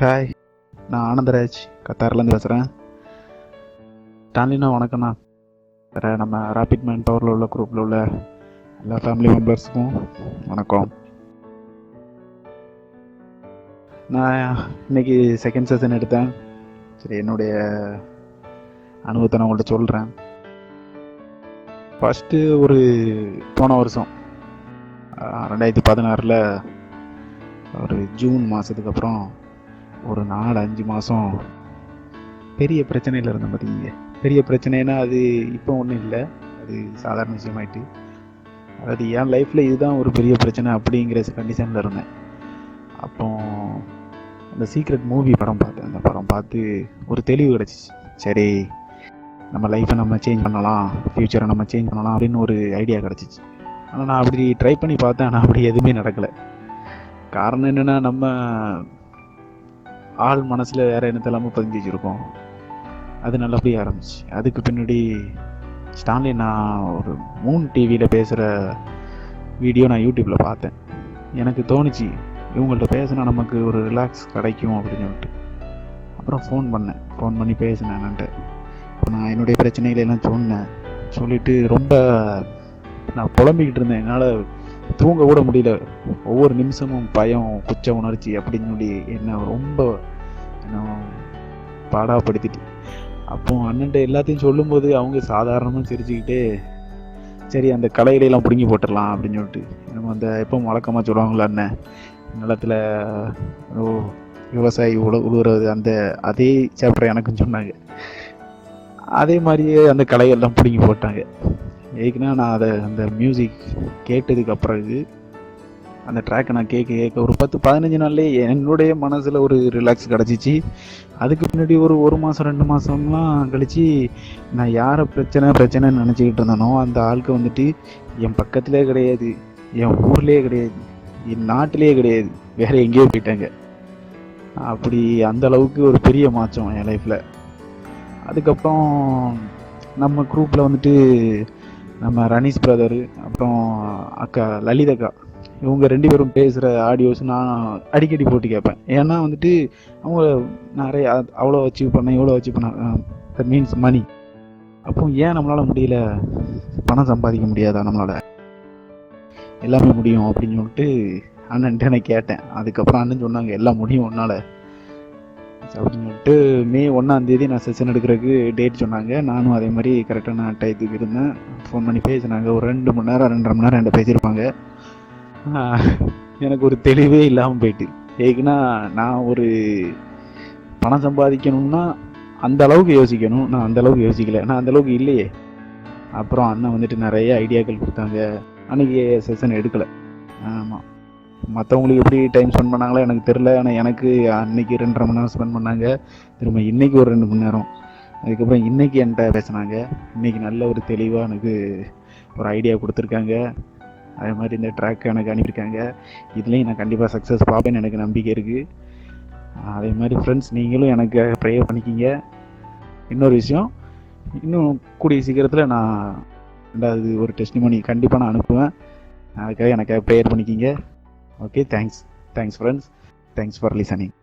Hi, நான் ஆனந்தராஜ் கத்தார்லேருந்து பேசுகிறேன். ஸ்டான்லினா வணக்கம்ண்ணா. வேறு நம்ம ராபிட் மேன் பவரில் உள்ள குரூப்பில் உள்ள எல்லா ஃபேமிலி மெம்பர்ஸுக்கும் வணக்கம். நான் இன்னைக்கு செகண்ட் செஷன் எடுத்தேன். சரி, என்னுடைய அனுபவத்தை நான் உங்கள்கிட்ட சொல்கிறேன். ஃபஸ்ட்டு போன வருஷம் 2016 ஒரு ஜூன் மாதத்துக்கு அப்புறம் ஒரு 4-5 மாதம் பெரிய பிரச்சனையில் இருந்தேன். பார்த்தீங்க, பெரிய பிரச்சனைனா அது இப்போ ஒன்றும் இல்லை, அது சாதாரண விஷயமாயிட்டு. அதாவது என் லைஃப்பில் இதுதான் ஒரு பெரிய பிரச்சனை அப்படிங்கிற கண்டிஷனில் இருந்தேன். அப்போ அந்த சீக்ரெட் மூவி படம் பார்த்தேன். அந்த படம் பார்த்து ஒரு தெளிவு கிடச்சிச்சு. சரி, நம்ம லைஃப்பை நம்ம சேஞ்ச் பண்ணலாம், ஃப்யூச்சரை நம்ம சேஞ்ச் பண்ணலாம் அப்படின்னு ஒரு ஐடியா கிடச்சிச்சு. ஆனால் நான் அப்படி ட்ரை பண்ணி பார்த்தேன், ஆனால் அப்படி எதுவுமே நடக்கலை. காரணம் என்னென்னா, நம்ம ஆள் மனசில் வேறு என்னத்தெல்லாமோ பதிஞ்சு வச்சுருக்கோம். அது நல்லபடியாக ஆரம்பிச்சு. அதுக்கு பின்னாடி ஸ்டான்லி நான் ஒரு மூன் டிவியில் பேசுகிற வீடியோ நான் யூடியூப்பில் பார்த்தேன். எனக்கு தோணுச்சு, இவங்கள்ட்ட பேசினா நமக்கு ஒரு ரிலாக்ஸ் கிடைக்கும் அப்படின்னு சொல்லிட்டு. அப்புறம் ஃபோன் பண்ணி பேசினேன் என்னன்ட்டு. இப்போ நான் என்னுடைய பிரச்சனைகளெல்லாம் சொல்லிவிட்டு ரொம்ப நான் புலம்பிக்கிட்டு இருந்தேன். என்னால் தூங்க கூட முடியல. ஒவ்வொரு நிமிஷமும் பயம், குச்ச உணர்ச்சி அப்படின்னு சொல்லி என்ன ரொம்ப பாடாப்படுத்திட்டு. அப்போ அண்ணன்ட்ட எல்லாத்தையும் சொல்லும்போது அவங்க சாதாரணமாக சிரிச்சுக்கிட்டே, சரி அந்த களையிலெல்லாம் பிடுங்கி போட்டுடலாம் அப்படின்னு சொல்லிட்டு, நம்ம அந்த எப்போ வழக்கமாக சொல்லுவாங்களா, அண்ணன் நிலத்தில் விவசாயி உழுவுறது அந்த அதே சாப்டர் எனக்கும் சொன்னாங்க. அதே மாதிரியே அந்த களையெல்லாம் பிடுங்கி போட்டாங்க. ஏக்குன்னா நான் அந்த மியூசிக் கேட்டதுக்கு அப்புறம் அந்த ட்ராக்கை நான் கேட்க ஒரு 10-15 நாள்லேயே என்னுடைய மனசில் ஒரு ரிலாக்ஸ் கிடச்சிச்சு. அதுக்கு பின்னாடி ஒரு மாதம் 2 மாதம்லாம் கழித்து நான் யாரை பிரச்சனைன்னு நினச்சிக்கிட்டு இருந்தேனோ அந்த ஆளுக்கு வந்துட்டு என் பக்கத்திலே கிடையாது, என் ஊர்லேயே கிடையாது, என் நாட்டிலே கிடையாது, வேறு எங்கேயோ போயிட்டாங்க. அப்படி அந்த அளவுக்கு ஒரு பெரிய மாற்றம் என் லைஃப்பில். அதுக்கப்புறம் நம்ம குரூப்பில் வந்துட்டு நம்ம ரணீஷ் பிரதரு, அப்புறம் அக்கா லலிதக்கா, இவங்க 2 பேரும் பேசுகிற ஆடியோஸ் நான் அடிக்கடி போட்டு கேட்பேன். ஏன்னா வந்துட்டு அவங்க நிறைய அவ்வளோ அச்சீவ் இவ்வளோ அச்சீவ் பண்ண, தட் மீன்ஸ் மணி. அப்போ ஏன் நம்மளால் முடியல, பணம் சம்பாதிக்க முடியாதா, நம்மளால் எல்லாமே முடியும் அப்படின்னு சொல்லிட்டு அண்ணன்ட்டு நான் கேட்டேன். அதுக்கப்புறம் அண்ணன் சொன்னாங்க, எல்லாம் முடியும் உன்னால் அப்படின்னு சொல்லிட்டு. மே 1 நான் செஷன் எடுக்கிறதுக்கு டேட் சொன்னாங்க. நானும் அதே மாதிரி கரெக்டாக நான் டயத்துக்கு இருந்தேன். ஃபோன் பண்ணி பேசினாங்க. ஒரு 2 மணி நேரம் 2.5 மணி நேரம் என்கிட்ட பேசியிருப்பாங்க. எனக்கு ஒரு தெளிவே இல்லாமல் போயிட்டு. ஏக்குன்னா நான் ஒரு பணம் சம்பாதிக்கணும்னா அந்த அளவுக்கு யோசிக்கணும், நான் அந்த அளவுக்கு யோசிக்கல, நான் அந்த அளவுக்கு இல்லையே. அப்புறம் அண்ணன் வந்துட்டு நிறைய ஐடியாக்கள் கொடுத்தாங்க. அன்றைக்கி செஷன் எடுக்கலை. ஆமாம், மற்றவங்களுக்கு எப்படி டைம் ஸ்பெண்ட் பண்ணாங்களோ எனக்கு தெரில. ஆனால் எனக்கு அன்றைக்கி 2.5 மணி நேரம் ஸ்பெண்ட் பண்ணாங்க. திரும்ப இன்றைக்கி ஒரு 2 மணி நேரம். அதுக்கப்புறம் இன்றைக்கி என்கிட்ட பேசினாங்க. இன்றைக்கி நல்ல ஒரு தெளிவாக எனக்கு ஒரு ஐடியா கொடுத்துருக்காங்க. அதே மாதிரி இந்த ட்ராக் எனக்கு அனுப்பியிருக்காங்க. இதுலேயும் நான் கண்டிப்பாக சக்ஸஸ் பார்ப்பேன்னு எனக்கு நம்பிக்கை இருக்குது. அதே மாதிரி ஃப்ரெண்ட்ஸ், நீங்களும் எனக்கு ப்ரேயர் பண்ணிக்கிங்க. இன்னொரு விஷயம், இன்னும் கூடிய சீக்கிரத்தில் நான் 2வது ஒரு டெஸ்டிமோனி கண்டிப்பாக நான் அனுப்புவேன். அதுக்காக எனக்கு ப்ரேயர் பண்ணிக்கிங்க. Okay, thanks friends, thanks for listening.